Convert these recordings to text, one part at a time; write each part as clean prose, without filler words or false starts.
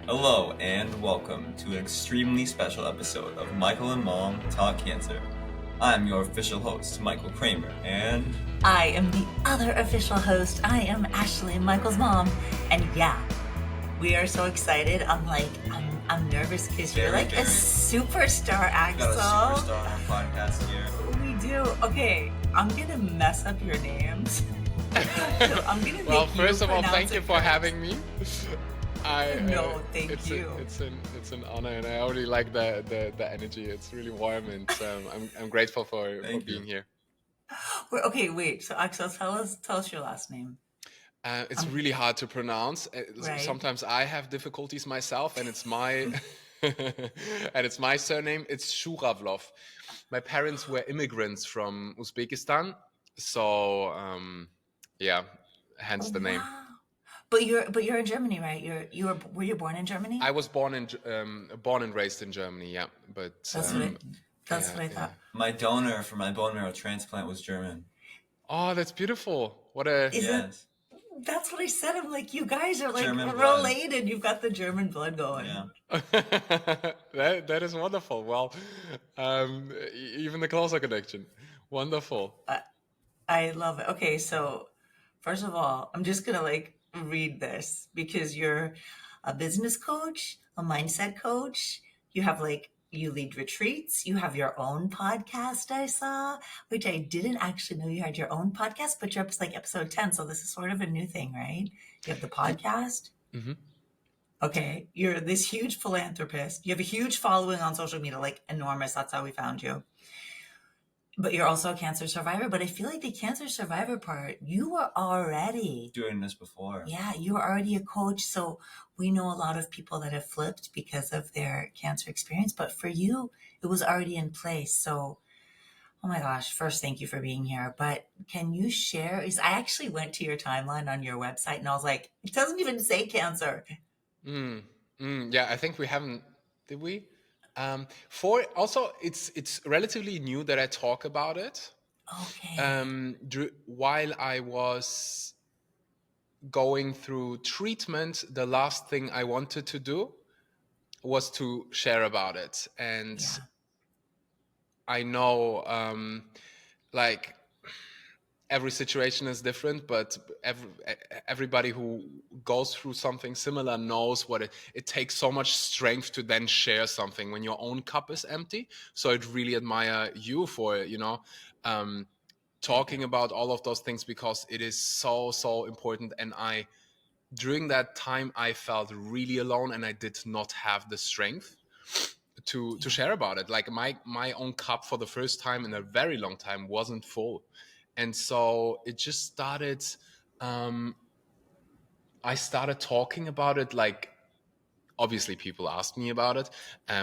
Hello and welcome to an extremely special episode of Michael and Mom Talk Cancer. I'm your official host, Michael Kramer, and I am the other official host. I am Ashley, Michael's mom. And yeah, we are so excited. I'm nervous because you're like a superstar, Axel. we got a superstar on our podcast here. We do. Okay, I'm gonna mess up your names. So I'm gonna Well, make first you of all, pronounce thank you it for first. having me. Thank it's you. It's an honor, and I already like the energy. It's really warm, and I'm grateful for being here. Okay, wait. So Axel, tell us your last name. It's really hard to pronounce. Right. Sometimes I have difficulties myself, and it's my and it's my surname. It's Schura. My parents were immigrants from Uzbekistan, so hence the name. Wow. But you're in Germany, right? Were you born in Germany? I was born and raised in Germany, yeah. But That's what I thought. My donor for my bone marrow transplant was German. Oh, that's beautiful. What a Yes. That's what I said. I'm like, you guys are like German blood. related. You've got the German blood going. Yeah. that is wonderful. Well, even the closer connection. Wonderful. I love it. Okay, so first of all, I'm just gonna like read this because you're a business coach, a mindset coach. You lead retreats. You have your own podcast, I saw, which I didn't actually know you had your own podcast, but you're up to like episode 10. So this is sort of a new thing, right? You have the podcast. Mm-hmm. Okay. You're this huge philanthropist. You have a huge following on social media, like enormous. That's how we found you. But you're also a cancer survivor. But I feel like the cancer survivor part, you were already Doing this before. Yeah, you were already a coach. So we know a lot of people that have flipped because of their cancer experience. But for you, it was already in place. So, oh my gosh, first, thank you for being here. But can you share? I actually went to your timeline on your website and I was like, it doesn't even say cancer. Yeah, I think we haven't, did we? For also, it's relatively new that I talk about it. Okay. While I was going through treatment, the last thing I wanted to do was to share about it. And Yeah. I know, like, every situation is different, but everybody who goes through something similar knows what it takes so much strength to then share something when your own cup is empty. So I'd really admire you for, talking about all of those things, because it is so important. And during that time, I felt really alone, and I did not have the strength to share about it. Like my own cup for the first time in a very long time wasn't full. And so it just started, I started talking about it. Like, obviously people asked me about it,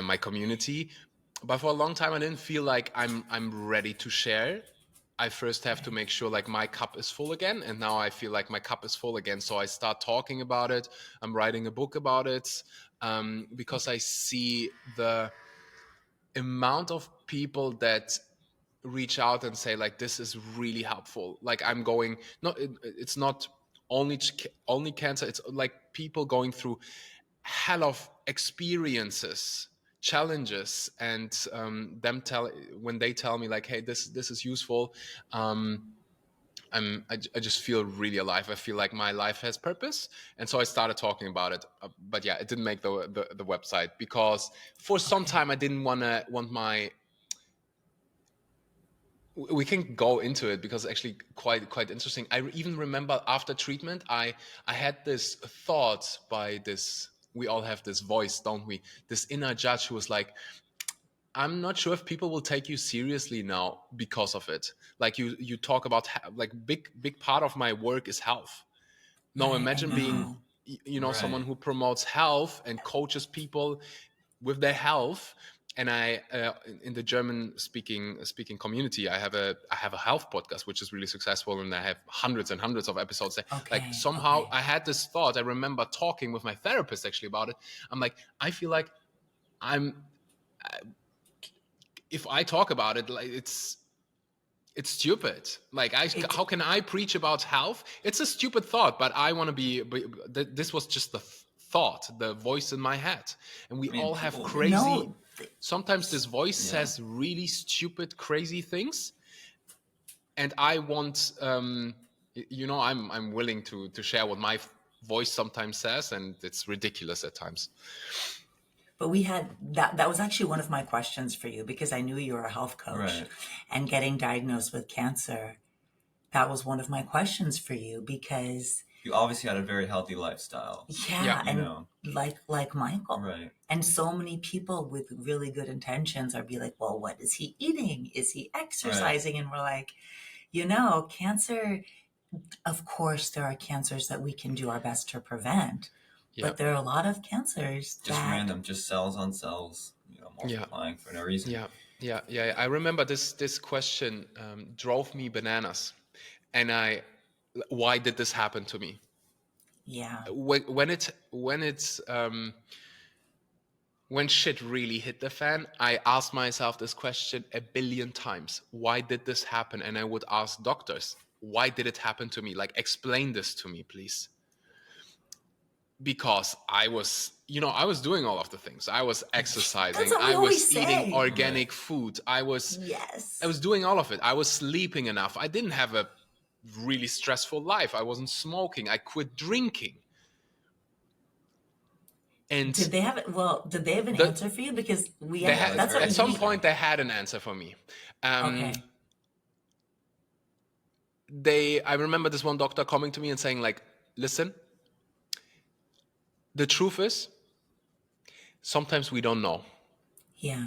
my community, but for a long time I didn't feel like I'm ready to share. I first have to make sure like my cup is full again, and now I feel like my cup is full again. So I start talking about it. I'm writing a book about it, because I see the amount of people that reach out and say like, this is really helpful. Like, I'm going, it's not only cancer, it's like people going through hell of experiences, challenges, and when they tell me like, hey, this is useful, I just feel really alive. I feel like my life has purpose. And so I started talking about it. But yeah, it didn't make the website because for some time I didn't want my, we can go into it because it's actually quite interesting. I even remember after treatment, I had this thought by this, we all have this voice, don't we? This inner judge who was like, I'm not sure if people will take you seriously now because of it. Like you talk about like big part of my work is health. Now imagine being, Right. someone who promotes health and coaches people with their health. And I, in the German speaking community, I have a health podcast which is really successful, and I have hundreds and hundreds of episodes. Like somehow I had this thought. I remember talking with my therapist actually about it. I'm like, I feel like if I talk about it, like it's stupid. Like how can I preach about health? It's a stupid thought, but I want to be. This was just the thought, the voice in my head. And we I mean, all have people- crazy. No, Sometimes this voice Yeah. says really stupid, crazy things, and I want, I'm willing to share what my voice sometimes says, and it's ridiculous at times. but we had that was actually one of my questions for you, because I knew you were a health coach, Right. and getting diagnosed with cancer, that was one of my questions for you, because You obviously had a very healthy lifestyle. yeah, Yeah. and You know. like Michael. Right. And so many people with really good intentions are be like, well, what is he eating? Is he exercising? And we're like, cancer, of course, there are cancers that we can do our best to prevent. Yeah. But there are a lot of cancers Just that random, just cells on cells, multiplying for no reason. Yeah. I remember this question drove me bananas, and why did this happen to me? yeah, When shit really hit the fan, I asked myself this question a billion times. Why did this happen? And I would ask doctors, why did it happen to me? Like, explain this to me, please. Because I was doing all of the things. I was exercising. That's what we I was always eating say. organic food. I was yes, doing all of it. I was sleeping enough. I didn't have a really stressful life. I wasn't smoking. I quit drinking. And did they have it? Well, did they have an answer for you? Because we they have, had, that's what at some we, point they had an answer for me. okay, I remember this one doctor coming to me and saying, like, listen, the truth is, sometimes we don't know. yeah,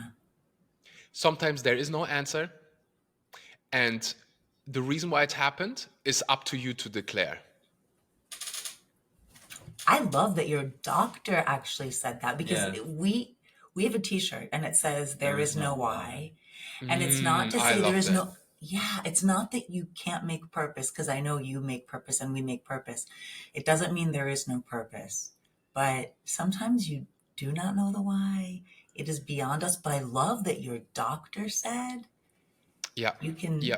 Sometimes there is no answer. And the reason why it happened is up to you to declare. I love that your doctor actually said that, because Yeah. we have a T-shirt and it says there is no why, and it's not to I say love there is that. no. Yeah, it's not that you can't make purpose, because I know you make purpose and we make purpose. It doesn't mean there is no purpose, but sometimes you do not know the why. It is beyond us. But I love that your doctor said Yeah. you can Yeah.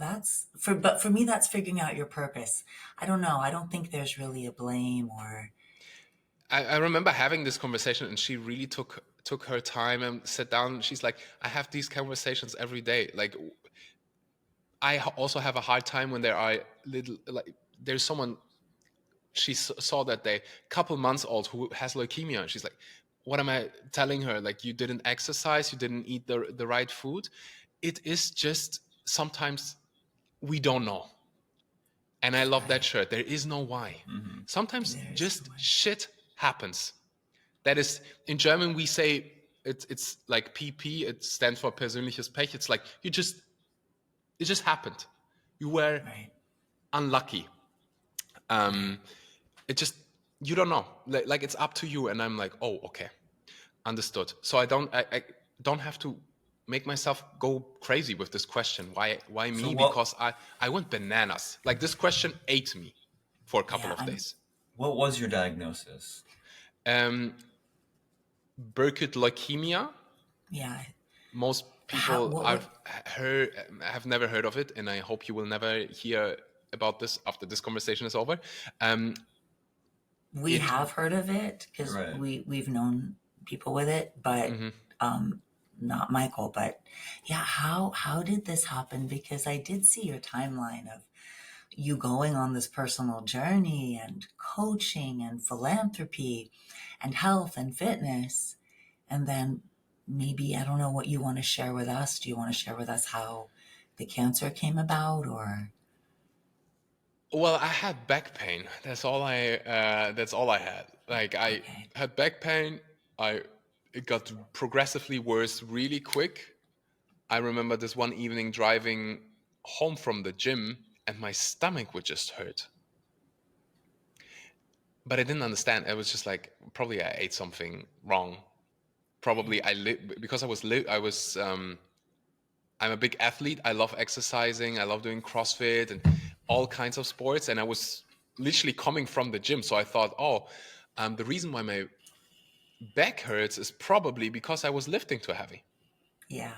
that's but for me, that's figuring out your purpose. I don't know. I don't think there's really a blame or. I remember having this conversation, and she really took her time and sat down. She's like, I have these conversations every day. Like, I also have a hard time when there are there's someone she saw that day, couple months old, who has leukemia. And she's like, what am I telling her? Like, you didn't exercise, you didn't eat the right food. It is just, sometimes we don't know. And I love that shirt. There is no why. Mm-hmm. Sometimes There is just no why. shit happens. That is, in German we say, it's like PP, it stands for persönliches Pech. It's like, it just happened. You were Right. unlucky. It just, you don't know. Like it's up to you. And I'm like, oh, okay, understood. So I don't have to make myself go crazy with this question. Why me? Because I went bananas. Like, this question ate me for a couple of days. What was your diagnosis? Burkitt leukemia. Yeah. Most people have never heard of it, and I hope you will never hear about this after this conversation is over. We have heard of it, because Right. we've known people with it, but not Michael. But yeah, how did this happen? Because I did see your timeline of you going on this personal journey and coaching and philanthropy and health and fitness. And then maybe, I don't know what you want to share with us. Do you want to share with us how the cancer came about, or? Well, I had back pain. That's all I had. Like, I had back pain. It got progressively worse really quick. I remember this one evening driving home from the gym, and my stomach would just hurt. But I didn't understand. It was just like, probably I ate something wrong. Probably because I'm a big athlete. I love exercising. I love doing CrossFit and all kinds of sports. And I was literally coming from the gym. So I thought, the reason why my back hurts is probably because I was lifting too heavy. Yeah.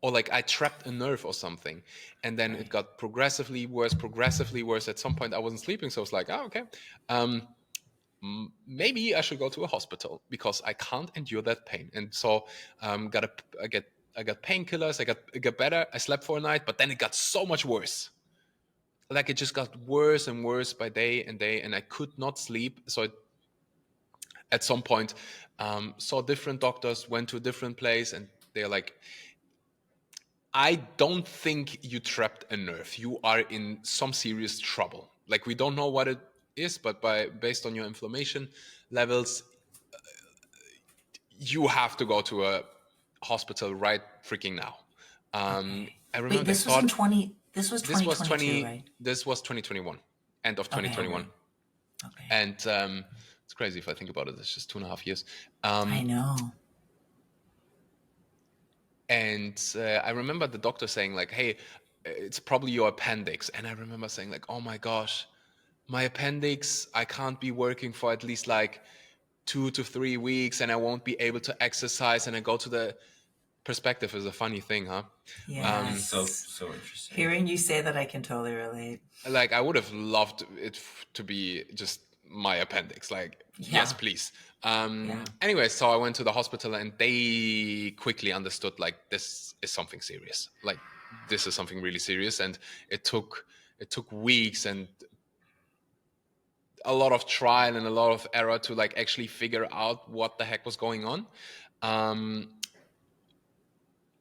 Or like I trapped a nerve or something. And then it got progressively worse. At some point I wasn't sleeping. So I was like, okay. maybe I should go to a hospital because I can't endure that pain. And so I got painkillers. I got better. I slept for a night, but then it got so much worse. Like it just got worse and worse by day, and I could not sleep. So at some point, saw different doctors, went to a different place, and they're like, I don't think you trapped a nerve. You are in some serious trouble. Like, we don't know what it is, but based on your inflammation levels, you have to go to a hospital right freaking now. Okay. I remember Wait, they this was thought this was this was 2022, right? this was 2021, end of 2021. Okay. And it's crazy if I think about it. It's just 2.5 years. I know. And I remember the doctor saying like, hey, it's probably your appendix. And I remember saying like, oh my gosh, my appendix, I can't be working for at least like 2 to 3 weeks, and I won't be able to exercise. And I go to the perspective is a funny thing, huh? Yes. So interesting. Hearing you say that, I can totally relate. Like, I would have loved it to be just my appendix. Like, yes, please. Anyway, so I went to the hospital, and they quickly understood like this is something serious. Like, this is something really serious, and it took weeks and a lot of trial and a lot of error to like actually figure out what the heck was going on.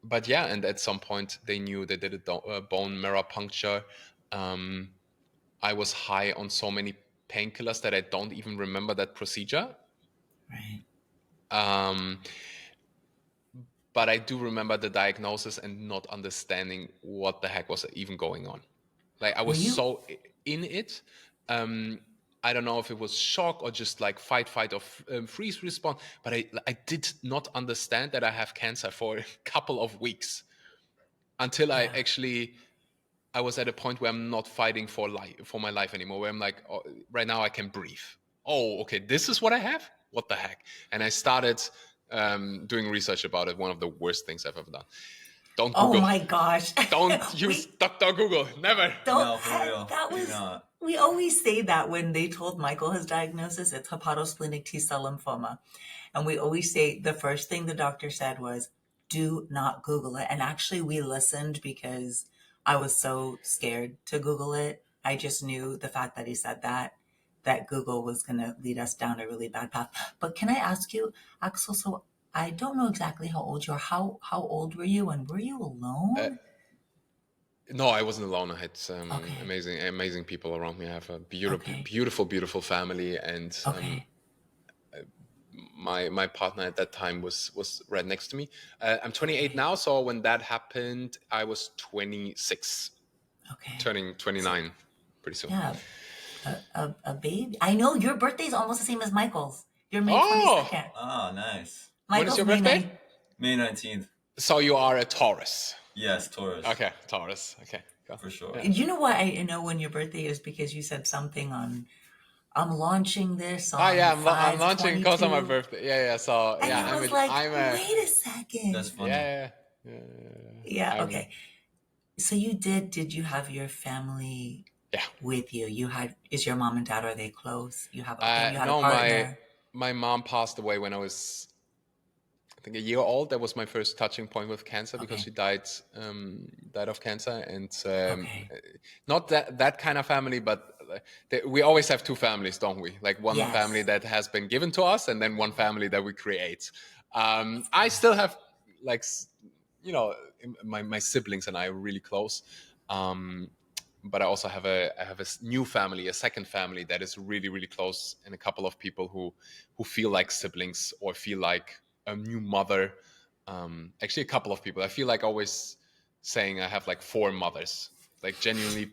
But yeah, and at some point they knew they did a bone marrow puncture. I was high on so many painkillers that I don't even remember that procedure. Right. But I do remember the diagnosis and not understanding what the heck was even going on. Like, I was so in it. I don't know if it was shock or just like fight or freeze response, but I did not understand that I have cancer for a couple of weeks until I was at a point where I'm not fighting for my life anymore, where I'm like, oh, right now I can breathe. Oh, okay, this is what I have? What the heck? And I started doing research about it. One of the worst things I've ever done. Don't Google. Oh my gosh. Don't use Dr. Google. Never. No, for real. That Do was, not. we always say that when they told Michael his diagnosis, it's hepatosplenic T-cell lymphoma. And we always say the first thing the doctor said was, do not Google it. And actually we listened because I was so scared to Google it. I just knew the fact that he said that Google was going to lead us down a really bad path. But can I ask you, Axel, so I don't know exactly how old you are. How old were you, and were you alone? No, I wasn't alone. I had amazing people around me. I have a beautiful family, and my partner at that time was right next to me. I'm 28 now, so when that happened, I was 26. Okay. Turning 29 pretty soon. Yeah, a baby. I know your birthday's almost the same as Michael's. You're May 22nd. Oh, nice. Michael's when is your birthday? May 19th. So you are a Taurus. Yes, Taurus. Okay, Taurus. Okay, go. For sure. You know why I know when your birthday is? Because you said something on, I'm launching this on I'm launching because of my birthday. Yeah. So and yeah, I was wait a second. That's funny. Yeah. Okay. So did you have your family with you? Is your mom and dad, are they close? You had a partner? My mom passed away when I was, I think, a year old. That was my first touching point with cancer because she died of cancer, and not that kind of family, but we always have two families, don't we? Like one family that has been given to us, and then one family that we create. I still have my siblings and I are really close. But I also have a new family, a second family that is really, really close, and a couple of people who feel like siblings or feel like a new mother. Actually, a couple of people. I feel like always saying I have like 4 mothers, like genuinely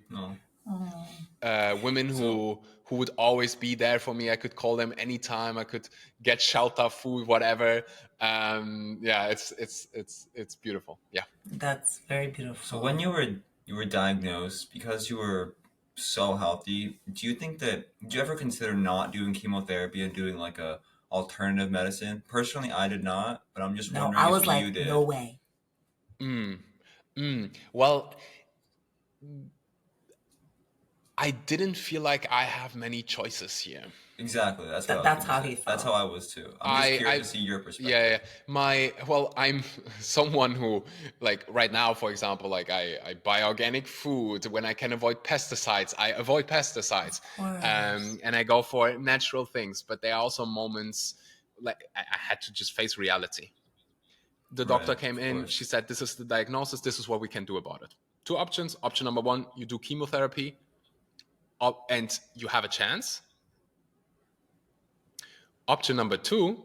women who would always be there for me. I could call them anytime. I could get shelter, food, whatever. It's beautiful. Yeah, that's very beautiful. So when you were diagnosed, because you were so healthy, do you ever consider not doing chemotherapy and doing like a alternative medicine? Personally, I did not, but I'm just wondering if you did. No way. Well, I didn't feel like I have many choices here. Exactly. That's what I was That's gonna how say. he That's how felt. I was too. I'm just curious to see your Yeah, perspective. yeah. I'm someone who, like, right now, for example, like I buy organic food when I can avoid pesticides. I avoid pesticides, Of course. and I go for natural things. But there are also moments like I had to just face reality. The Right. doctor came Of in. She course. said, "This is the diagnosis. This is what we can do about it." Two options. Option number one: you do chemotherapy, and you have a chance. Option number two: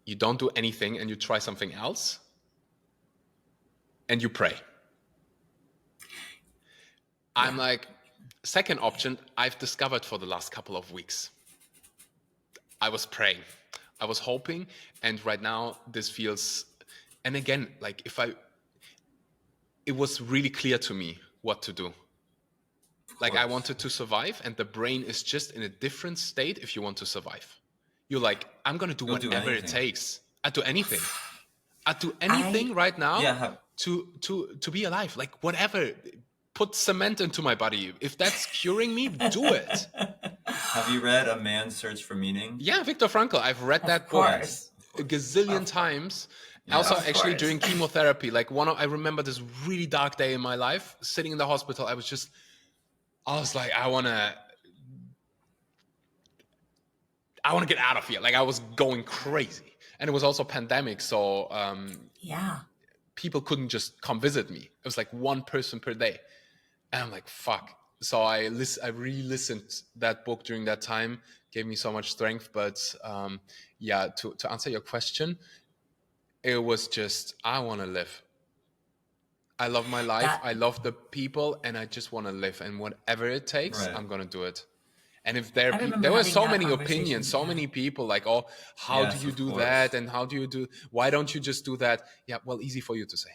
you don't do anything and you try something else and you pray. I'm Yeah. like, second option, I've discovered for the last couple of weeks. I was praying, I was hoping, and right now this feels, and again, like it was really clear to me what to do. Of Like I course. wanted to survive, and the brain is just in a different state if you want to survive. You're like, I'm going to do You'll do whatever it anything. takes. I'd do anything. I'd do I anything right Yeah. now to be alive. Like whatever. Put cement into my body. If that's curing me, do it. Have you read A Man's Search for Meaning? Yeah, Viktor Frankl. I've read of that book Yes. course. Of a course. gazillion Of course. times. Also, Yes. Of actually course. during chemotherapy, like I remember this really dark day in my life, sitting in the hospital. I was like, I want to get out of here. Like I was going crazy, and it was also pandemic, so Yeah. people couldn't just come visit me. It was like one person per day. And I'm like, fuck. So I re-listened that book during that time, gave me so much strength. But yeah, to answer your question, it was just, I want to live. I love my life. That I love the people, and I just want to live. And whatever it takes, Right. I'm going to do it. And if there are I people, remember there were having so that many opinions, conversation. so Yeah. many people like, oh, how do Yes. you Of do course. that? And how do you do, why don't you just do that? Yeah, well, easy for you to say.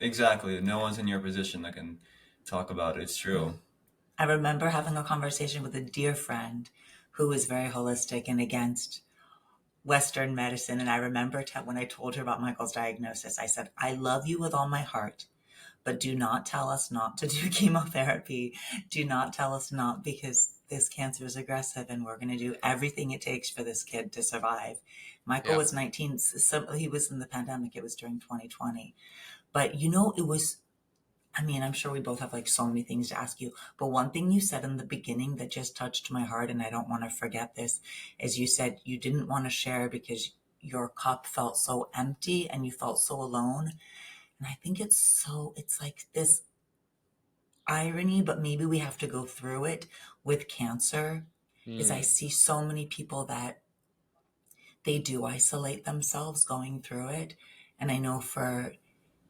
Exactly. No one's in your position that can talk about it. It's true. I remember having a conversation with a dear friend who was very holistic and against Western medicine. And I remember when I told her about Michael's diagnosis, I said, I love you with all my heart, but do not tell us not to do chemotherapy. Do not tell us not, because this cancer is aggressive and we're going to do everything it takes for this kid to survive. Michael Yeah. was 19. So he was in the pandemic. It was during 2020. But it was, I mean, I'm sure we both have like so many things to ask you, but one thing you said in the beginning that just touched my heart, and I don't want to forget this, is you said you didn't want to share because your cup felt so empty and you felt so alone. And I think it's like this irony, but maybe we have to go through it with cancer. Is I Hmm. see so many people that they do isolate themselves going through it. And I know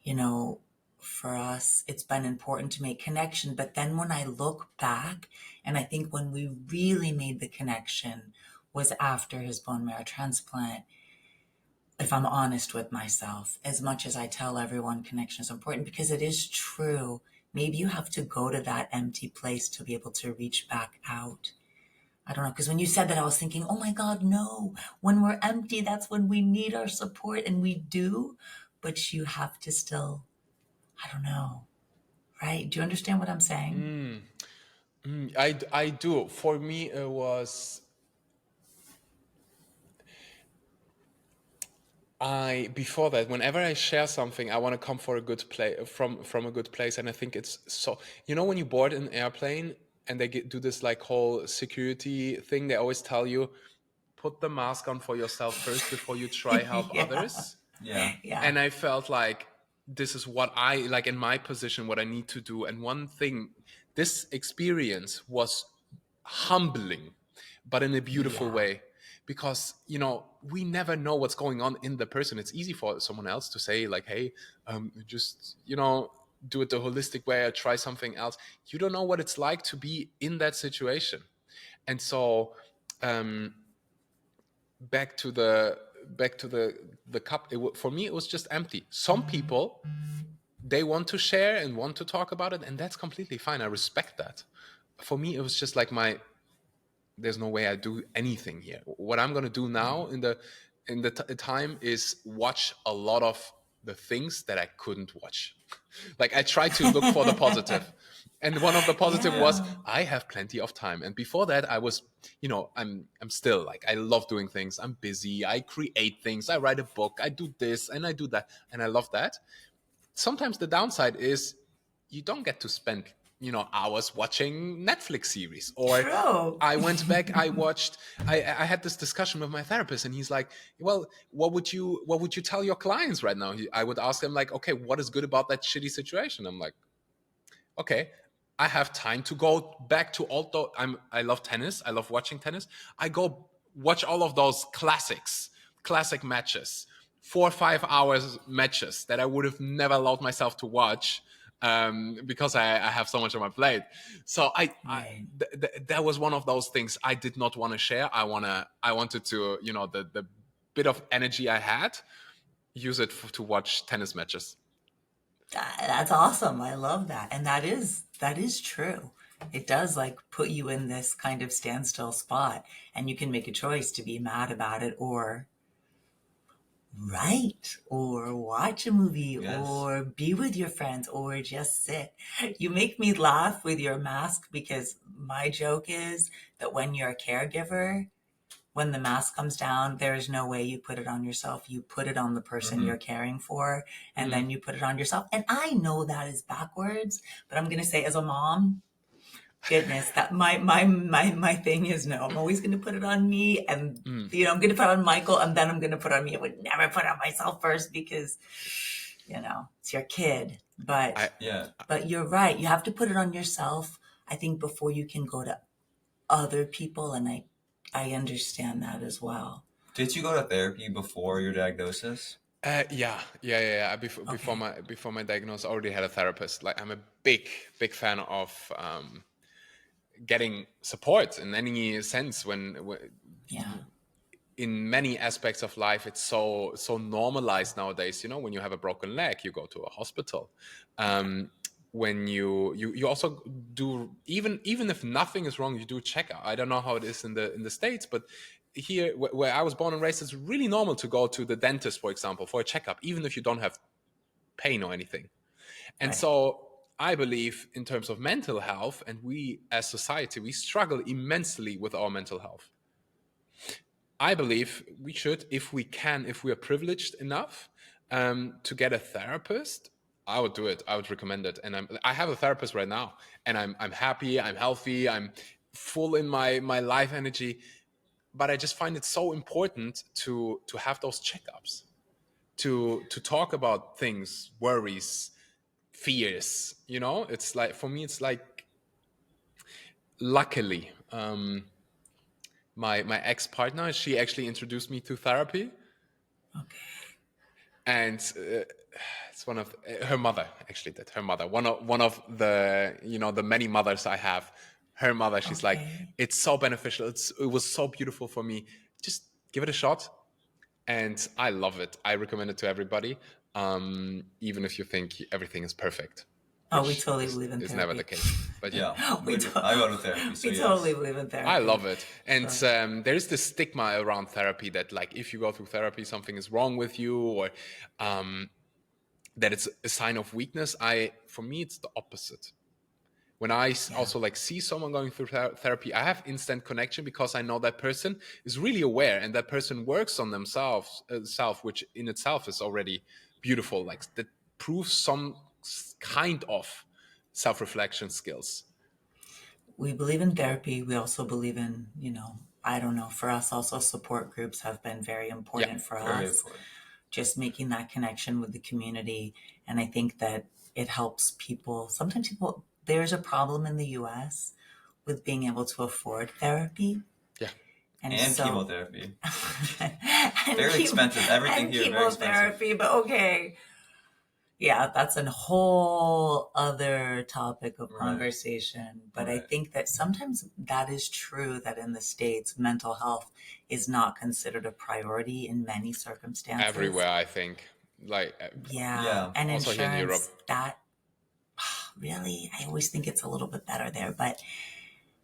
you know, for us, it's been important to make connection. But then when I look back, and I think when we really made the connection was after his bone marrow transplant, if I'm honest with myself, as much as I tell everyone connection is important, because it is true. Maybe you have to go to that empty place to be able to reach back out. I don't know, because when you said that, I was thinking, oh my God, no. When we're empty, that's when we need our support, and we do. But you have to still, I don't know, right? Do you understand what I'm saying? I do. For me, it was I before that. Whenever I share something, I want to come for a good play from a good place, and I think it's so. When you board an airplane and they do this like whole security thing, they always tell you put the mask on for yourself first before you try help Yeah. others. Yeah. Yeah. And I felt like this is what I like in my position, what I need to do. And one thing, this experience was humbling, but in a beautiful Yeah. way. Because we never know what's going on in the person. It's easy for someone else to say like, hey, just do it the holistic way or try something else. You don't know what it's like to be in that situation. And so um back to the cup, for me it was just empty. Some people, they want to share and want to talk about it, and that's completely fine. I respect that. For me, it was just like there's no way I do anything here. What I'm going to do now in the time is watch a lot of the things that I couldn't watch. Like I try to look for the positive. And one of the positive was Yeah. I have plenty of time. And before that, I was, I'm still like, I love doing things. I'm busy. I create things. I write a book. I do this and I do that. And I love that. Sometimes the downside is you don't get to spend, hours watching Netflix series. Or True. I went back, I had this discussion with my therapist, and he's like, well, what would you tell your clients right now? I would ask them like, okay, what is good about that shitty situation? I'm like, okay, I have time to go back to all the I love tennis. I love watching tennis. I go watch all of those classic matches, 4 or 5 hours matches that I would have never allowed myself to watch, because I have so much on my plate. So Right. that was one of those things I did not want to share. I wanted to, the bit of energy I had, use it to watch tennis matches. That's awesome. I love that. And that is true. It does like put you in this kind of standstill spot, and you can make a choice to be mad about it or write or watch a movie Yes. or be with your friends or just sit. You make me laugh with your mask because my joke is that when you're a caregiver, when the mask comes down, there's no way you put it on yourself. You put it on the person Hmm. you're caring for, and Mm. then you put it on yourself. And I know that is backwards, but I'm going to say as a mom, goodness, that my thing is no. I'm always going to put it on me, and Mm. I'm going to put it on Michael, and then I'm going to put it on me. I would never put it on myself first because it's your kid. I Yeah. But you're right. You have to put it on yourself, I think, before you can go to other people, and I understand that as well. Did you go to therapy before your diagnosis? yeah. Before Okay. my diagnosis, I already had a therapist. Like, I'm a big fan of getting support in any sense. When Yeah. in many aspects of life, it's so normalized nowadays. When you have a broken leg, you go to a hospital. When you also do, even if nothing is wrong, you do a checkup. I don't know how it is in the States, but here where I was born and raised, it's really normal to go to the dentist, for example, for a checkup, even if you don't have pain or anything. And Right. so I believe in terms of mental health, and we as society, we struggle immensely with our mental health. I believe we should, if we can, if we are privileged enough, to get a therapist. I would do it. I would recommend it. And I have a therapist right now, and I'm happy. I'm healthy. I'm full in my life energy. But I just find it so important to have those checkups, to talk about things, worries, fears. It's like, for me, it's like, luckily, my ex-partner, she actually introduced me to therapy. Okay. And it's one of her mother actually did. Her mother, one of the many mothers I have. Her mother, she's like, Okay. it's so beneficial. It was so beautiful for me. Just give it a shot. And I love it. I recommend it to everybody, even if you think everything is perfect, Oh, we which totally is, believe in is never the therapy. case. But yeah, Yeah. I go to therapy, so We totally yes. believe in I therapy. love it. And So, there is this stigma around therapy that, like, if you go through therapy, something is wrong with you, or um, that it's a sign of weakness. For me, it's the opposite. When I yeah. also like see someone going through therapy, I have instant connection because I know that person is really aware, and that person works on themselves, which in itself is already beautiful. Like, that proves some kind of self-reflection skills. We believe in therapy. We also believe in, I don't know, for us also support groups have been very Yeah. important for Very us. important. Just making that connection with the community. And I think that it helps people. Sometimes there's a problem in the US with being able to afford therapy. Yeah. And And so, chemotherapy. and, Very expensive. Everything and here very expensive. chemotherapy, but okay. Yeah, that's a whole other topic of Right. conversation. But I Right. think that sometimes that is true that in the States, mental health is not considered a priority in many circumstances. Everywhere, I think. Like, Yeah. Yeah. And also here in Europe. insurance, that really, I always think it's a little bit better there. But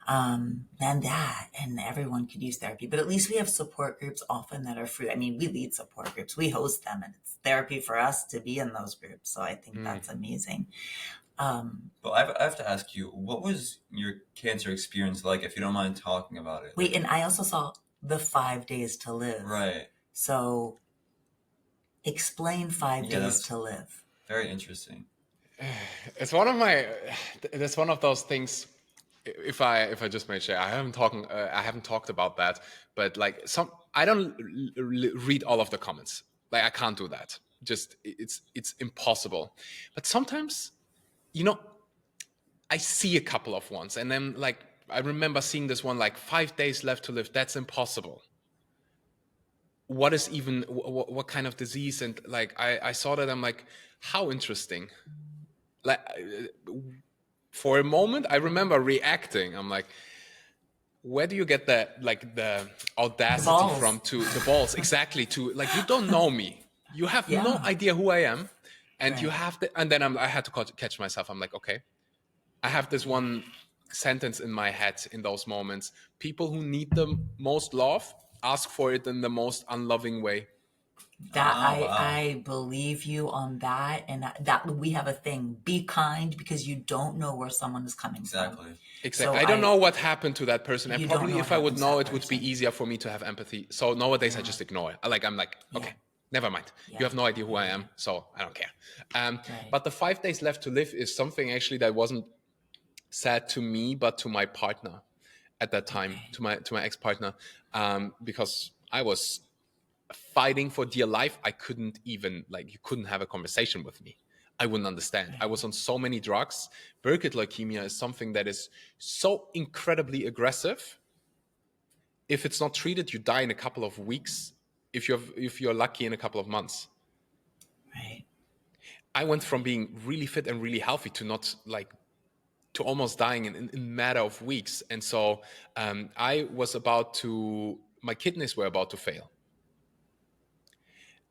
than that, and everyone could use therapy. But at least we have support groups often that are free. I mean, we lead support groups, we host them, and it's therapy for us to be in those groups. So I think Mm. that's amazing. But I have to ask you, what was your cancer experience like, if you don't mind talking about it? Wait, and I also saw the 5 days to live. Right. So explain five Yeah, days that's to live. very interesting. It's one of my. That's one of those things. If I just may share, I haven't talked about that, but like I don't read all of the comments. Like I can't do that. Just it's impossible. But sometimes, you know, I see a couple of ones, and then like I remember seeing this one like 5 days left to live. That's impossible. What is even what kind of disease? And like I saw that, I'm like, how interesting. Like for a moment, I remember reacting. I'm like, where do you get the audacity balls. from to the balls exactly to like you don't know me, you have no Yeah. idea who I am, and you Right. have to. And then I had to catch myself. I'm like, okay, I have this one sentence in my head in those moments. People who need the most love ask for it in the most unloving way. That Oh, wow. I believe you on that, and that we have a thing. Be kind because you don't know where someone is coming from. Exactly. Exactly. So I don't know what happened to that person, and you don't know probably what if I would happens to know, that it would be person. easier for me to have empathy. So nowadays, I Yeah. just ignore it. I'm like, okay, Yeah. never mind. Yeah. You have no idea who I am, so I don't care. Right. But the 5 days left to live is something actually that wasn't said to me, but to my partner at that time, Okay. to my ex partner, because I was fighting for dear life. I couldn't even like you couldn't have a conversation with me. I wouldn't understand. I Right. was on so many drugs. Burkitt leukemia is something that is so incredibly aggressive. If it's not treated, you die in a couple of weeks. If you're lucky, in a couple of months. Right. I went from being really fit and really healthy to not like to almost dying in a matter of weeks. And so my kidneys were about to fail.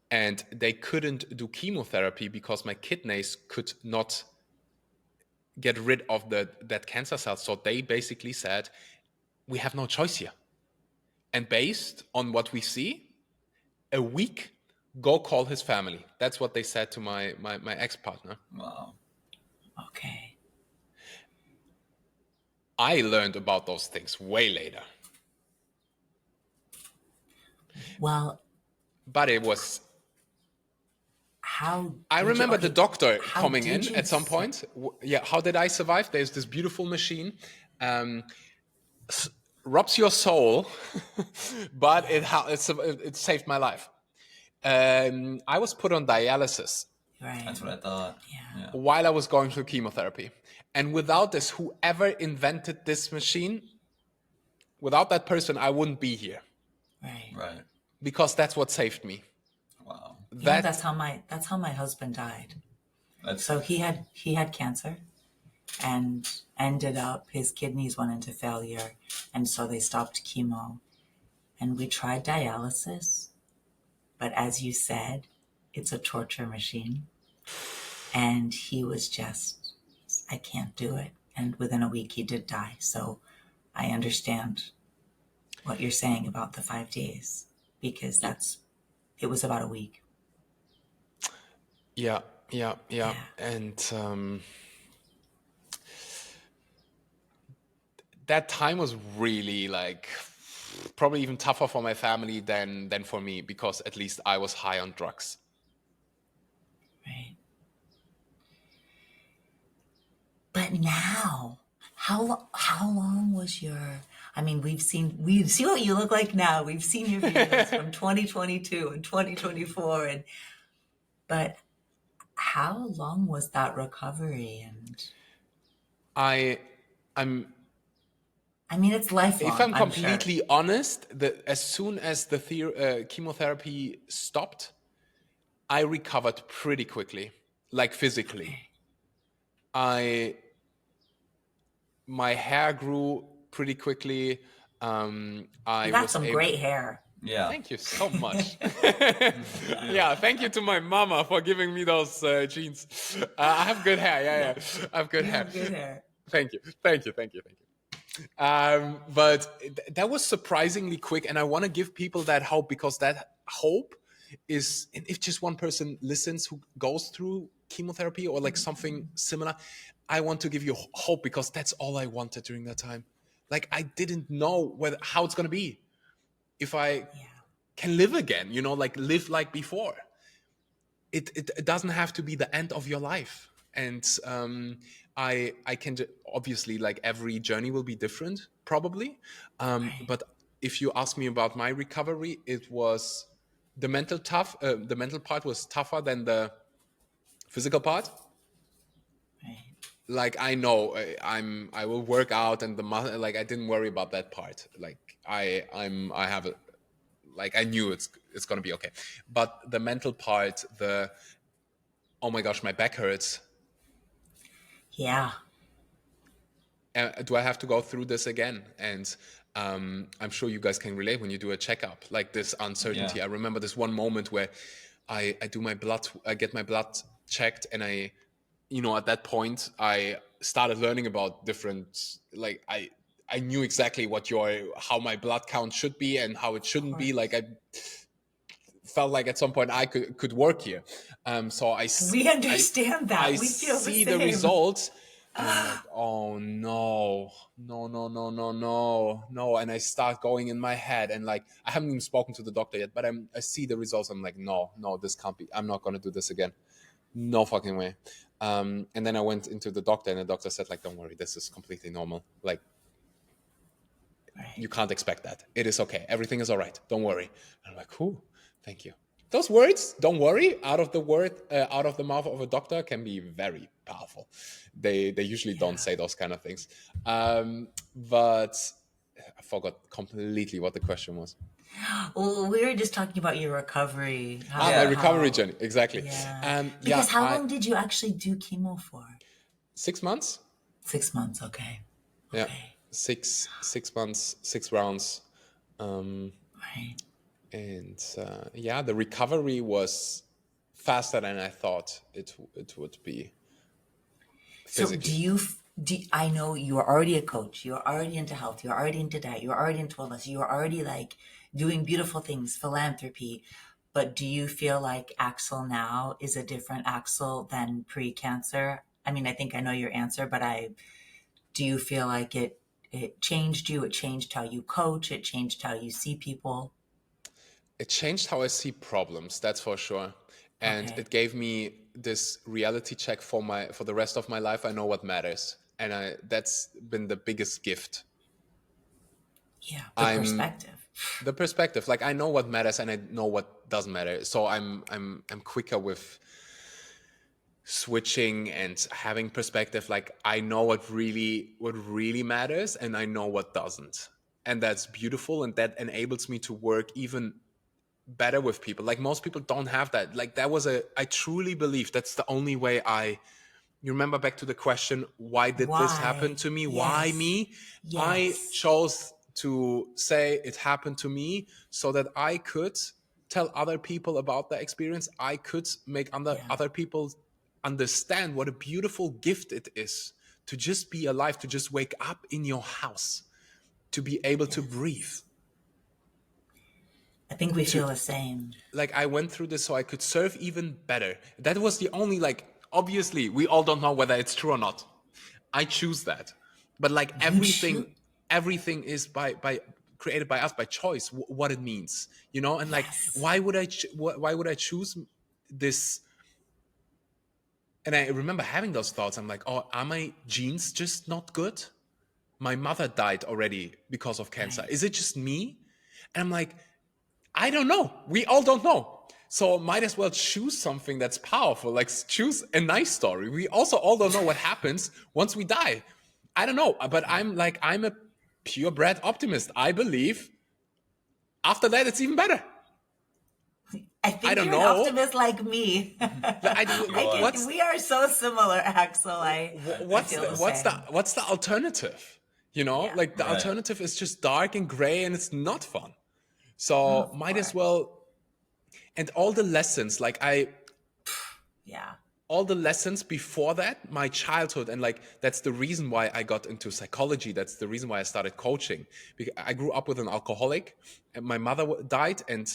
And they couldn't do chemotherapy because my kidneys could not get rid of that cancer cell. So they basically said, we have no choice here. And based on what we see, a week, go call his family. That's what they said to my ex-partner. Wow. Okay. I learned about those things way later. Well, But it was how I did you? remember the Okay. doctor How coming did in you? at some point. Yeah, how did I survive? There's this beautiful machine, robs your soul, but it saved my life. I was put on dialysis Right. That's what I thought. Yeah. Yeah. while I was going through chemotherapy, and without this, whoever invented this machine, without that person, I wouldn't be here Right. Right. because that's what saved me. Wow. You know, That that's how my husband died. That's So he had cancer and ended up his kidneys went into failure, and so they stopped chemo, and we tried dialysis, but as you said, it's a torture machine, and he was just, I can't do it, and within a week he did die. So I understand what you're saying about the 5 days, because it was about a week. yeah, yeah, yeah, Yeah. and that time was really like probably even tougher for my family than for me because at least I was high on drugs. Right. But now, how long was your? I mean, we've seen what you look like now. We've seen your videos from 2022 and 2024, and but how long was that recovery? And I I'm I mean, it's if lifelong, I'm I'm sure. completely honest, as soon as the chemotherapy stopped, I recovered pretty quickly, like physically. Okay. I My hair grew pretty quickly. You I got was some able. great hair. yeah. Thank you so much. Yeah. Yeah, thank you to my mama for giving me those jeans. I have good hair. Yeah, yeah, I have good You hair. have good hair. Thank you, thank you, thank you, thank you. But that was surprisingly quick, and I want to give people that hope because that hope is, and if just one person listens who goes through chemotherapy or like something similar, I want to give you hope because that's all I wanted during that time. Like I didn't know how it's going to be, if I Yeah. can live again, like live like before. It doesn't have to be the end of your life. And I can obviously, like, every journey will be different probably. Right. But if you ask me about my recovery, it was the mental part was tougher than the physical part. Right. Like I know I will work out, and like I didn't worry about that part. Like I have a, like I knew it's gonna be okay. But the mental part, oh my gosh, my back hurts. Yeah. Do I have to go through this again? And I'm sure you guys can relate when you do a checkup, like this Yeah. uncertainty. I remember this one moment where I get my blood checked, and at that point I started learning about different, like I knew exactly how my blood count should be and how it Of shouldn't be. Like course. I felt like at some point I could work here. So We understand I that. We feel the see the same. results, and I'm like, oh no, no, no, no, no, no, no. And I start going in my head, and like I haven't even spoken to the doctor yet, but I see the results. I'm like, no, no, this can't be. I'm not gonna do this again. No fucking way. And then I went into the doctor, and the doctor said, like, don't worry, this is completely normal. Like, you Right. can't expect that. It is okay. Everything is all right. Don't worry. And I'm like, whew, thank you. Those words, don't worry, out of the mouth of a doctor can be very powerful. They usually don't Yeah. say those kind of things. But I forgot completely what the question was. Well, we were just talking about your recovery. My Yeah. recovery How, journey, exactly. yeah. Yeah, Because how long did you actually do chemo for? 6 months. 6 months. Okay. Yeah, Okay. 6 months, 6 rounds. Um, Right. and yeah, the recovery was faster than I thought it would be So do physically. you, I know you're already a coach, you're already into health, you're already into diet, you're already into wellness, you're already like doing beautiful things, philanthropy. But do you feel like Axel now is a different Axel than pre-cancer? I mean, I think I know your answer, but do you feel like it changed you? It changed how you coach, it changed how you see people. It changed how I see problems, that's for sure. And Okay. it gave me this reality check for the rest of my life. I know what matters. And that's been the biggest gift. Yeah. The I'm perspective. the perspective. Like I know what matters and I know what doesn't matter. So I'm quicker with switching and having perspective. Like I know what really matters, and I know what doesn't. And that's beautiful, and that enables me to work even better with people. Like most people don't have that. Like I truly believe that's the only way you remember back to the question, why did this happen Why? to me? Why Yes. me? I Yes. chose to say it happened to me so that I could tell other people about the experience. I could make Yeah. other people understand what a beautiful gift it is to just be alive, to just wake up in your house, to be able to breathe. Yes. I think we To feel the same. like I went through this so I could serve even better. That was the only, like, obviously we all don't know whether it's true or not. I choose that. But like You choose. everything is by created by us by choice, what it means, and like Yes. why would I choose this? And I remember having those thoughts. I'm like, oh, are my genes just not good? My mother died already because of cancer. Right. Is it just me? And I'm like, I don't know. We all don't know. So might as well choose something that's powerful. Like choose a nice story. We also all don't know what happens once we die. I don't know, but Yeah. I'm a purebred optimist. I believe after that it's even better. I I think don't you're an know. optimist like me. You I are. can. What's We are so similar, Axel. I what's feel the, the what's the same. what's the alternative? Yeah. Like the Right. alternative is just dark and gray and it's not fun. So Of might as course. well. And all the lessons, like Yeah. all the lessons before that, my childhood, and like that's the reason why I got into psychology. That's the reason why I started coaching. Because I grew up with an alcoholic, and my mother died, and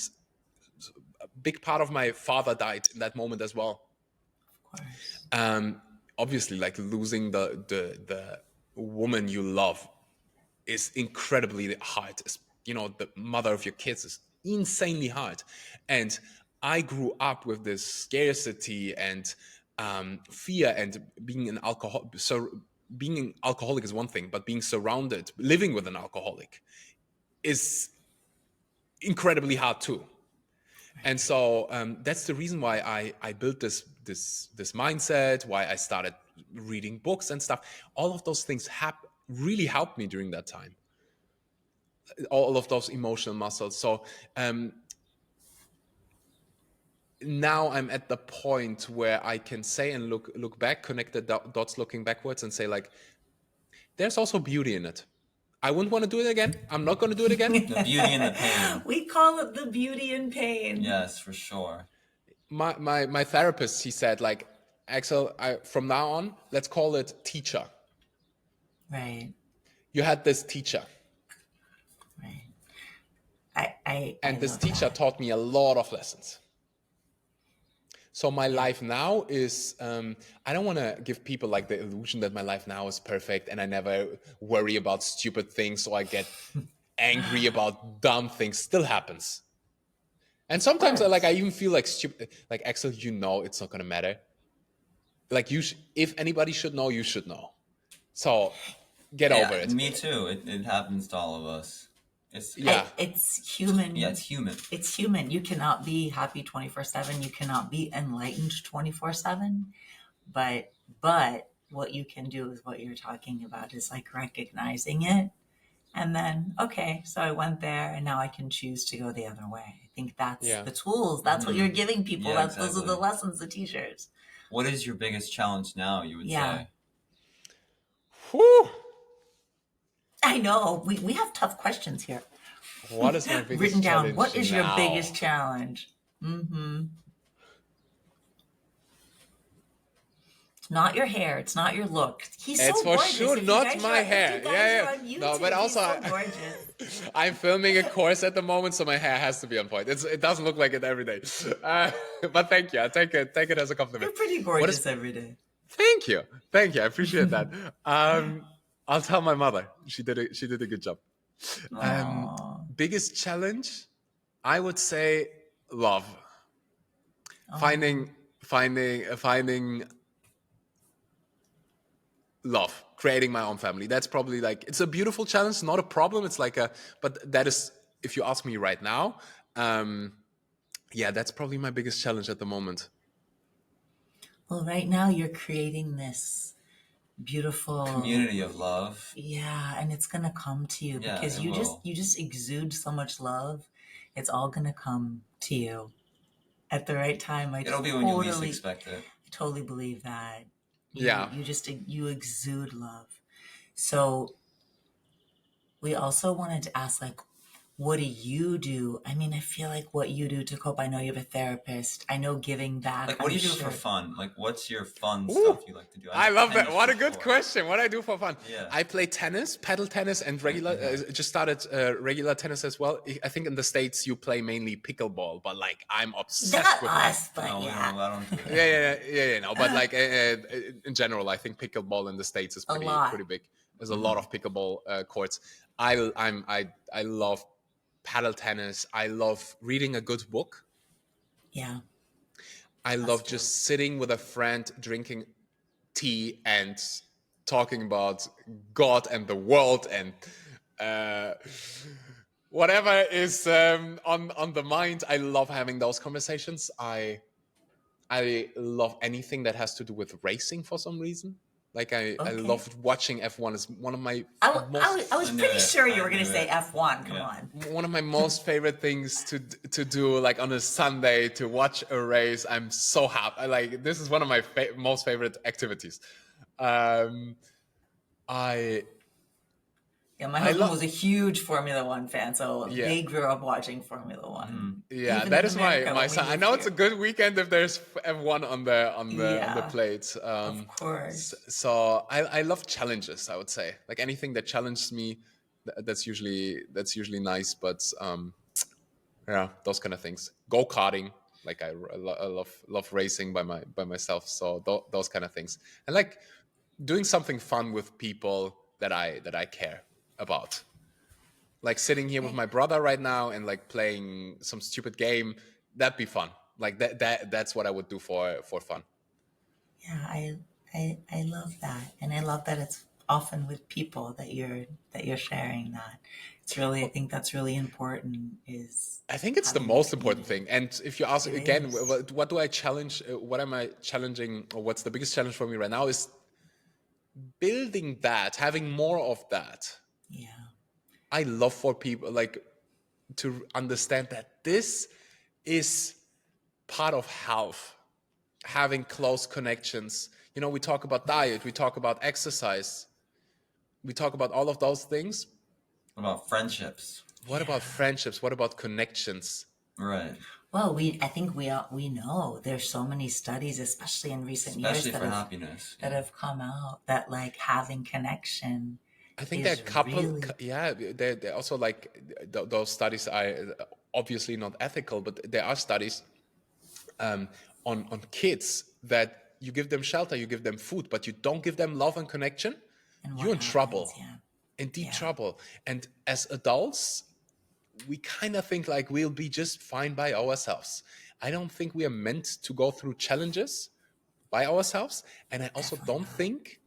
a big part of my father died in that moment as well. Of course. obviously, like losing the woman you love is incredibly hard. You know, the mother of your kids is insanely hard. And I grew up with this scarcity and fear, and being an alcohol. So being an alcoholic is one thing, but being surrounded, living with an alcoholic, is incredibly hard too. And so that's the reason why I built this mindset, why I started reading books and stuff. All of those things really helped me during that time. All of those emotional muscles. So now I'm at the point where I can say and look back, connect the dots looking backwards, and say, like, there's also beauty in it. I wouldn't want to do it again. I'm not going to do it again. The beauty and the pain. We call it the beauty and pain. Yes, for sure. My therapist, he said, like, Axel, from now on, let's call it teacher. Right. You had this teacher. Right. And this love teacher that. taught me a lot of lessons. So my life now is, I don't want to give people like the illusion that my life now is perfect and I never worry about stupid things, so I get angry about dumb things. Still happens. And sometimes I even feel like stupid, like, Axel, you know, it's not going to matter. Like, if anybody should know, you should know. So get over it. Me too. It happens to all of us. It's human. Yeah, it's human. It's human. You cannot be happy 24/7. You cannot be enlightened 24/7. But what you can do is what you're talking about, is like recognizing it, and then, okay, so I went there and now I can choose to go the other way. I think that's the tools. That's what you're giving people. Yeah, Those are the lessons, the teachers. What is your biggest challenge now, you would say? Whew. I know. We have tough questions here. What is my biggest written down? challenge What is your now? biggest challenge? Mm-hmm. It's not your hair. It's not your look. He's so It's for gorgeous. sure If you not guys my are- hair. if you guys Yeah. are on YouTube, No, but also he's so gorgeous. I'm filming a course at the moment, so my hair has to be on point. It doesn't look like it every day. But thank you. I take it as a compliment. You're pretty gorgeous every day. Thank you. I appreciate that. I'll tell my mother. She did a good job. Biggest challenge, I would say, love. Finding love, creating my own family. That's probably, like, it's a beautiful challenge, not a problem. It's like but that is, if you ask me right now, that's probably my biggest challenge at the moment. Well, right now you're creating this beautiful community of love. Yeah, and it's gonna come to you because you just exude so much love. It's all gonna come to you at the right time. It'll be when you least expect it. I totally believe that. Yeah. You exude love. So we also wanted to ask, like, what do you do? I mean, I feel like what you do to cope. I know you have a therapist. I know giving back. Like, what do you do for fun? Like, what's your fun stuff you like to do? I love that. What a good question. What I do for fun? Yeah. I play tennis, paddle tennis, and regular. Just started regular tennis as well. I think in the States you play mainly pickleball, but like I'm obsessed Not with us, but No, yeah. I don't do that. No, but like in general, I think pickleball in the States is pretty big. There's a lot of pickleball courts. I love paddle tennis. I love reading a good book. Yeah. I love just sitting with a friend, drinking tea and talking about God and the world and whatever is on the mind. I love having those conversations. I love anything that has to do with racing for some reason. Like I love watching F1. It's one of my I was pretty sure you were going to say F1. Come on. One of my most favorite things to do, like on a Sunday, to watch a race. I'm so happy. Like, this is one of my most favorite activities. My husband was a huge Formula One fan, so they grew up watching Formula One. Yeah, Even that in is America, my son. I know it's a good weekend if there's F1 on the plate. Of course. So I love challenges, I would say. Like anything that challenges me, that's usually nice. But those kind of things. Go-karting. Like I love racing by myself. So those kind of things. And like doing something fun with people that I care about. Like sitting here with Okay. my brother right now and like playing some stupid game, that'd be fun. Like that's what I would do for fun. Yeah, I love that, and I love that it's often with people that you're sharing that. It's really, I think that's really important, is I think it's the having the most important community. thing. And if you ask It again, is. what do I challenge? What am I challenging? Or what's the biggest challenge for me right now is building that, having more of that. Yeah. I love for people like to understand that this is part of health, having close connections. You know, we talk about diet, we talk about exercise, we talk about all of those things. What about friendships? What about Yeah. friendships? What about connections? Right. Well, I think we know there's so many studies, especially in recent years, Especially for happiness. that Yeah. have come out that like having connection I think there are is a couple, really, yeah, they're also like those studies are obviously not ethical, but there are studies um, on kids that you give them shelter, you give them food, but you don't give them love and connection, and what you're in happens. trouble, Yeah. in deep Yeah. trouble. And as adults, we kind of think like we'll be just fine by ourselves. I don't think we are meant to go through challenges by ourselves. And I also Definitely don't not. think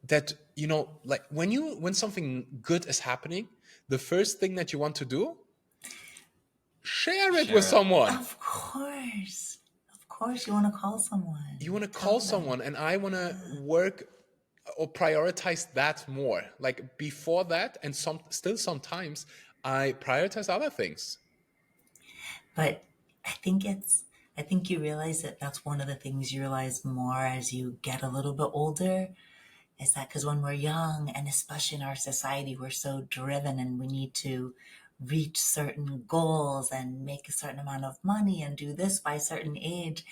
that, you know, like when something good is happening, the first thing that you want to do, share it with Share it. someone. Of course. Of course, you want to call someone. You want to call Tell them. someone, and I want to Yeah. work or prioritize that more. Like before that, and still sometimes I prioritize other things. But I think I think you realize that that's one of the things you realize more as you get a little bit older, is that because when we're young, and especially in our society, we're so driven and we need to reach certain goals and make a certain amount of money and do this by a certain age.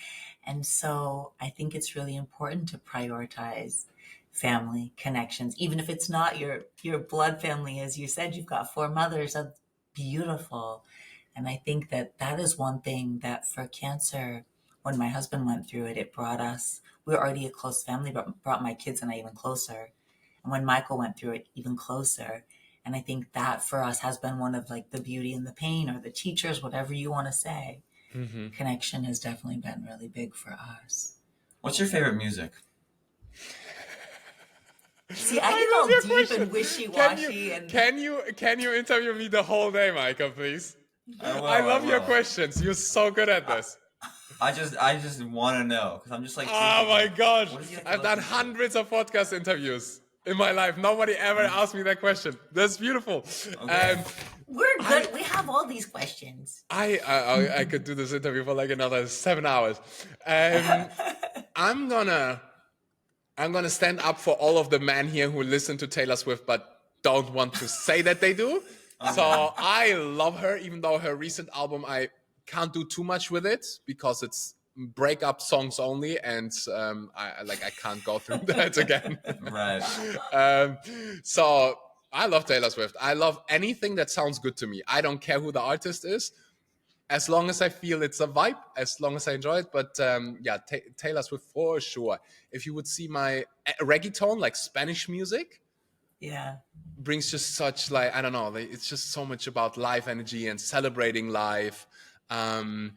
And so I think it's really important to prioritize family connections, even if it's not your blood family. As you said, you've got four mothers. That's beautiful. And I think that that is one thing that for cancer, when my husband went through it, it brought us, we were already a close family, but brought my kids and I even closer. And when Michael went through it, even closer. And I think that for us has been one of like the beauty and the pain, or the teachers, whatever you want to say. Hmm. Connection has definitely been really big for us. What's your favorite music? See, I get I love all your deep question. and wishy-washy and Can you interview me the whole day, Micah, please? I will. I I love your will. questions. You're so good at I, this. I just want to know because I'm just like Oh thinking my like, gosh. what does he like to I've done listen to? hundreds of podcast interviews in my life. Nobody ever asked me that question. That's beautiful. Okay. we're I good. We have all these questions. I could do this interview for like another 7 hours. Um, I'm gonna stand up for all of the men here who listen to Taylor Swift but don't want to say that they do. Okay. So I love her, even though her recent album I can't do too much with it because it's breakup songs only, and I can't go through that again. Right. um, so I love Taylor Swift. I love anything that sounds good to me. I don't care who the artist is, as long as I feel it's a vibe, as long as I enjoy it. But yeah, Taylor Swift for sure. If you would see my reggaeton, like Spanish music, Yeah. brings just such like, I don't know, like, it's just so much about life energy and celebrating life. Um,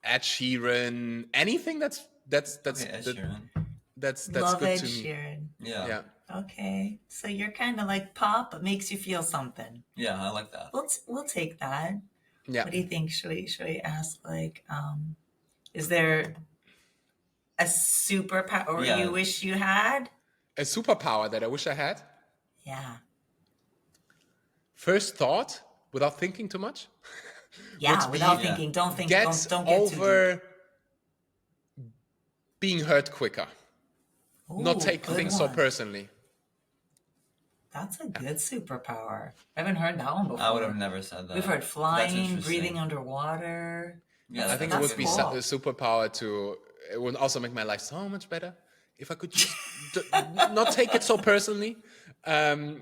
Ed Sheeran, anything Okay, Ed Sheeran. that's Love good Ed to me. Sheeran. Yeah. Yeah, Okay. So you're kind of like pop, but makes you feel something. Yeah, I like that. We'll take that. yeah. What do you think? Should we ask like, is there a superpower you Yeah. wish you had? A superpower that I wish I had. Yeah. First thought, without thinking too much, would Yeah, be without Yeah. thinking. Don't think, get don't get too deep. over being hurt quicker. Not Ooh, take good things so one. personally. That's a good superpower. I haven't heard that one I would have before. never said that. We've heard That's flying, interesting. breathing underwater. Yeah, I think it that's That's would a be good one. cool. a superpower to. It would also make my life so much better if I could just not take it so personally,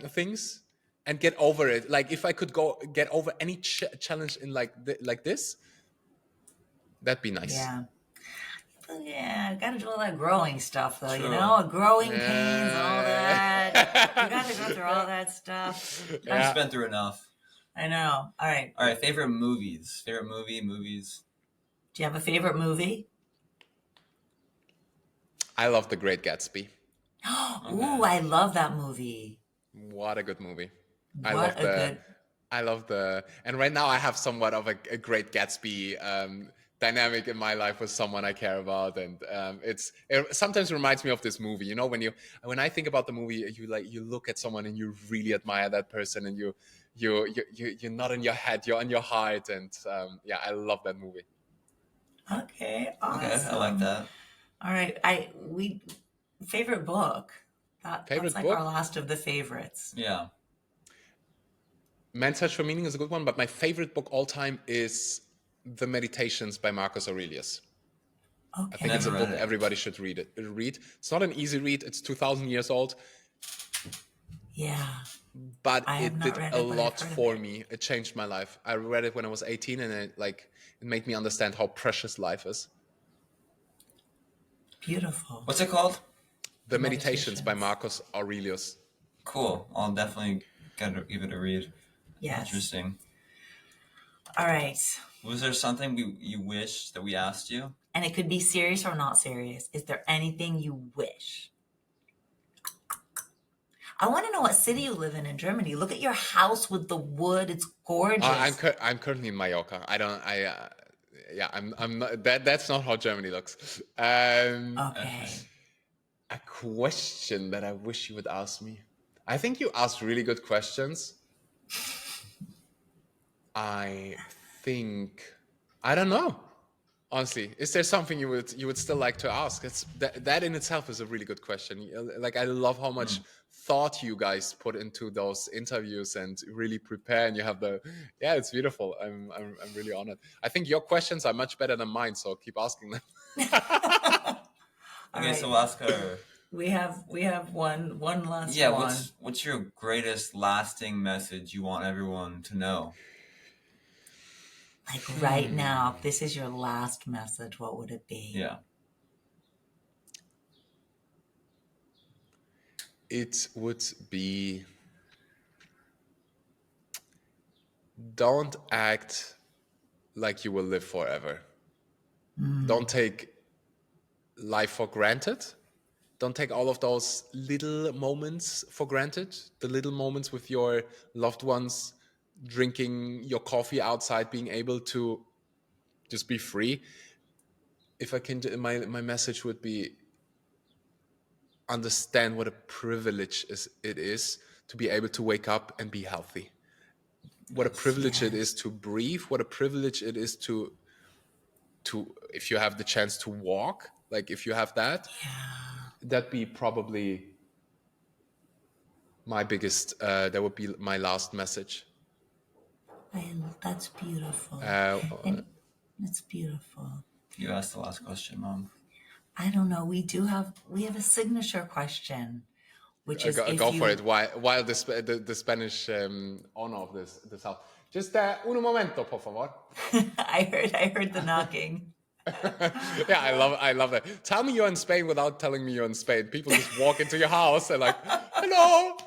things, and get over it. Like if I could get over any challenge in like this, That'd be nice. Yeah. But yeah, gotta do all that growing stuff though, you True. know? Growing pains and all that. You gotta go through all that stuff. I've Yeah. been through enough. I know. All right. All right, favorite movies. Favorite movies. Do you have a favorite movie? I love The Great Gatsby. Ooh, I love that movie. What a good movie. What a good. And right now I have somewhat of a Great Gatsby dynamic in my life with someone I care about, and it sometimes reminds me of this movie. You know, when I think about the movie, you look at someone and you really admire that person, and you're not in your head, you're in your heart, and yeah, I love that movie. Okay, awesome. Okay, I like that. All right, favorite book. That's like book? our last of the favorites. Yeah. Man's Search for Meaning is a good one, but my favorite book all time is The Meditations by Marcus Aurelius. Okay. I think it's a book everybody should read. It's not an easy read. It's 2,000 years old. Yeah. But I have it not did read a it, but I've lot heard of for it. me. It changed my life. I read it when I was 18, and it made me understand how precious life is. Beautiful. What's it called? The Meditations by Marcus Aurelius. Cool. I'll definitely give it a read. Yes. Interesting. All right. Was there something you wish that we asked you? And it could be serious or not serious. Is there anything you wish? I want to know what city you live in Germany. Look at your house with the wood. It's gorgeous. I'm currently in Mallorca. I'm not. That's not how Germany looks. Okay. A question that I wish you would ask me. I think you asked really good questions. I don't know. Honestly, is there something you would still like to ask? That in itself is a really good question. Like, I love how much thought you guys put into those interviews and really prepare. And you have it's beautiful. I'm really honored. I think your questions are much better than mine, so keep asking them. Okay, so we'll ask her. We have one last Yeah, one. what's your greatest lasting message you want everyone to know? Like right now, if this is your last message, what would it be? Yeah. It would be, don't act like you will live forever. Don't take life for granted. Don't take all of those little moments for granted. The little moments with your loved ones, drinking your coffee outside, being able to just be free. If I can, my message would be, understand what a privilege it is to be able to wake up and be healthy. What a privilege it is to breathe. What a privilege it is to if you have the chance to walk, like if you have that, that'd be probably my biggest, that would be my last message. That's beautiful. That's beautiful. You asked the last question, Mom. I don't know. We have a signature question, which is go for it while the Spanish owner of this house. Just un momento, por favor. I heard the knocking. Yeah, I love that. Tell me you're in Spain without telling me you're in Spain. People just walk into your house and like, hello.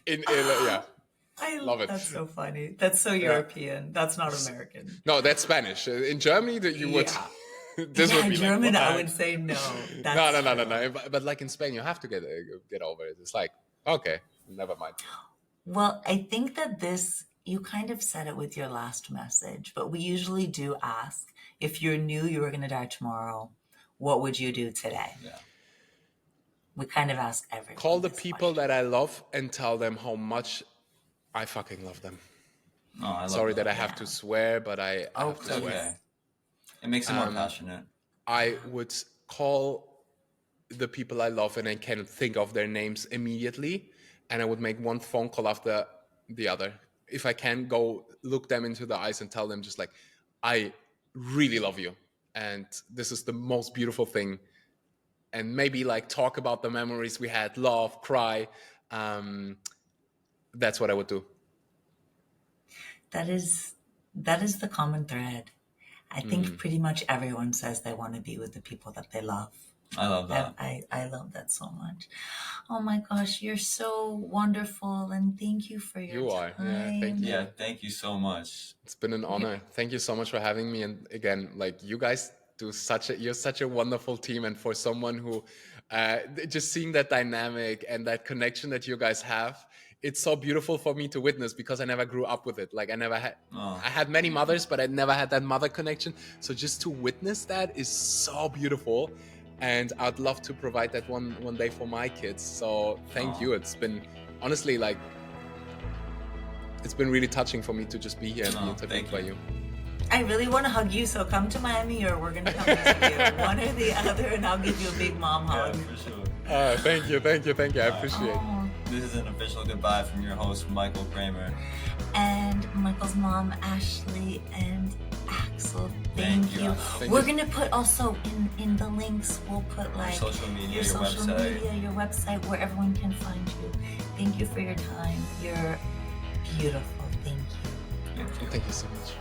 Yeah. I love it. That's so funny. That's so European. That's not American. No, that's Spanish. In Germany, that you would. This would be German. like, I would say no. No. But like in Spain, you have to get over it. It's like, okay, never mind. Well, I think that you kind of said it with your last message, but we usually do ask, if you knew you were going to die tomorrow, what would you do today? Yeah. We kind of ask everyone. Call the people that I love and tell them how much I fucking love them. Oh, I love Sorry that I have to swear, but I have to swear. Okay. It makes it more passionate. I would call the people I love and I can think of their names immediately, and I would make one phone call after the other. If I can, go look them into the eyes and tell them just like, I really love you, and this is the most beautiful thing. And maybe like talk about the memories we had, laugh, cry. That's what I would do. That is the common thread. I think pretty much everyone says they want to be with the people that they love. I love that. I love that so much. Oh my gosh, you're so wonderful, and thank you for your You are. time. Yeah, thank you. Yeah, thank you so much. It's been an honor. Thank you so much for having me. And again, like you guys you're such a wonderful team. And for someone who, just seeing that dynamic and that connection that you guys have, it's so beautiful for me to witness because I never grew up with it. Like I had many mothers, but I never had that mother connection. So just to witness that is so beautiful. And I'd love to provide that one day for my kids. So thank you. It's been honestly like, it's been really touching for me to just be here and be interviewed by you. I really want to hug you, so come to Miami or we're going to come visit you. One or the other, and I'll give you a big mom hug. Yeah, for sure. Thank you. I appreciate it. This is an official goodbye from your host, Michael Kramer. And Michael's mom, Ashley, and Axel. Thank you. We're going to put also in the links, we'll put like social media, your social media, your website, where everyone can find you. Thank you for your time. You're beautiful. Thank you. Thank you so much.